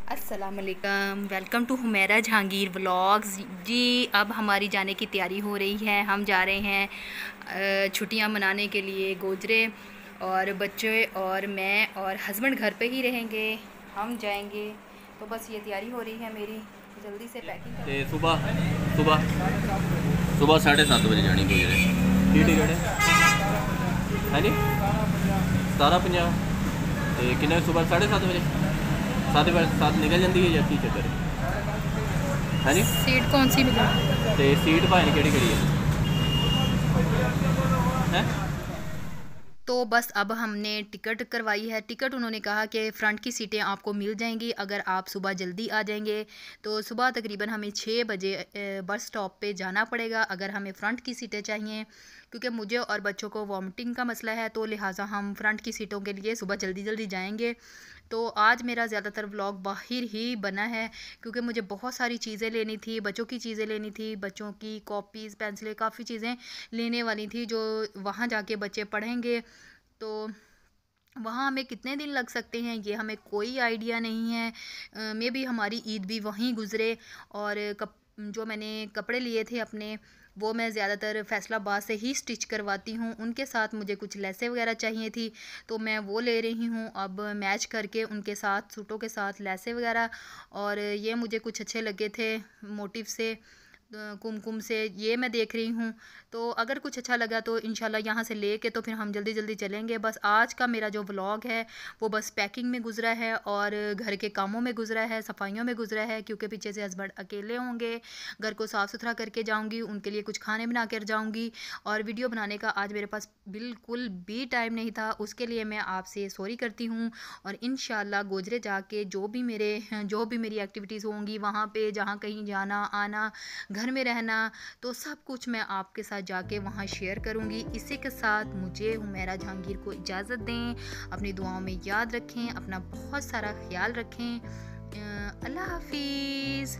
अस्सलाम वालेकुम, welcome to Humaira Jahangir vlogs. जी अब हमारी जाने की तैयारी हो रही है। हम जा रहे हैं छुट्टियां मनाने के लिए गोजरे, और बच्चे और मैं और हस्बैंड घर पे ही रहेंगे। हम जाएंगे तो बस ये तैयारी हो रही है मेरी, जल्दी से पैकिंग ਤੇ कर। सुबह सुबह सुबह 7:30 ਵਜੇ ਜਾਣੀ ਗੁਜਰੇ ਕੀ ਟਿਕਟ ਹੈ ਜੀ 17:50 ਤੇ ਕਿੰਨੇ ਸੁਬਹ 7:30 ਵਜੇ 7 ਨਿਕਲ ਜਾਂਦੀ ਹੈ ਜਾਂ ਕੀ ਚੱਕਰ ਹੈ ਜੀ सीट कौन सी मिलेगी? ਤੇ ਸੀਟ ਭਾਵੇਂ ਕਿਹੜੀ ਕਿਹੜੀ ਹੈ तो बस अब हमने टिकट करवाई है। टिकट उन्होंने कहा कि फ़्रंट की सीटें आपको मिल जाएंगी अगर आप सुबह जल्दी आ जाएंगे। तो सुबह तकरीबन हमें 6 बजे बस स्टॉप पे जाना पड़ेगा अगर हमें फ़्रंट की सीटें चाहिए, क्योंकि मुझे और बच्चों को वॉमिटिंग का मसला है, तो लिहाजा हम फ़्रंट की सीटों के लिए सुबह जल्दी जल्दी जाएंगे। तो आज मेरा ज़्यादातर व्लॉग बाहर ही बना है, क्योंकि मुझे बहुत सारी चीज़ें लेनी थी, बच्चों की चीज़ें लेनी थी, बच्चों की कॉपीज़ पेंसिलें काफ़ी चीज़ें लेने वाली थी जो वहाँ जाके बच्चे पढ़ेंगे। तो वहाँ हमें कितने दिन लग सकते हैं ये हमें कोई आइडिया नहीं है। मे भी हमारी ईद भी वहीं गुज़रे। और जो मैंने कपड़े लिए थे अपने, वो मैं ज़्यादातर फैसलाबाद से ही स्टिच करवाती हूँ। उनके साथ मुझे कुछ लेसें वगैरह चाहिए थी, तो मैं वो ले रही हूँ अब मैच करके उनके साथ, सूटों के साथ लेसें वगैरह। और ये मुझे कुछ अच्छे लगे थे मोटिव से, कुमकुम से, ये मैं देख रही हूँ। तो अगर कुछ अच्छा लगा तो इंशाल्लाह यहाँ से लेके तो फिर हम जल्दी जल्दी चलेंगे। बस आज का मेरा जो व्लॉग है वो बस पैकिंग में गुजरा है और घर के कामों में गुजरा है, सफाइयों में गुजरा है, क्योंकि पीछे से हस्बैंड अकेले होंगे। घर को साफ़ सुथरा करके जाऊँगी, उनके लिए कुछ खाने बना कर जाऊँगी। और वीडियो बनाने का आज मेरे पास बिल्कुल भी टाइम नहीं था, उसके लिए मैं आपसे सॉरी करती हूँ। और इंशाल्लाह गोजरे जाके जो भी मेरी एक्टिविटीज़ होंगी वहाँ पे, जहाँ कहीं जाना आना, घर में रहना, तो सब कुछ मैं आपके साथ जाके वहाँ शेयर करूँगी। इसी के साथ मुझे हुमैरा जहांगीर को इजाज़त दें। अपनी दुआओं में याद रखें, अपना बहुत सारा ख्याल रखें। अल्लाह हाफिज़।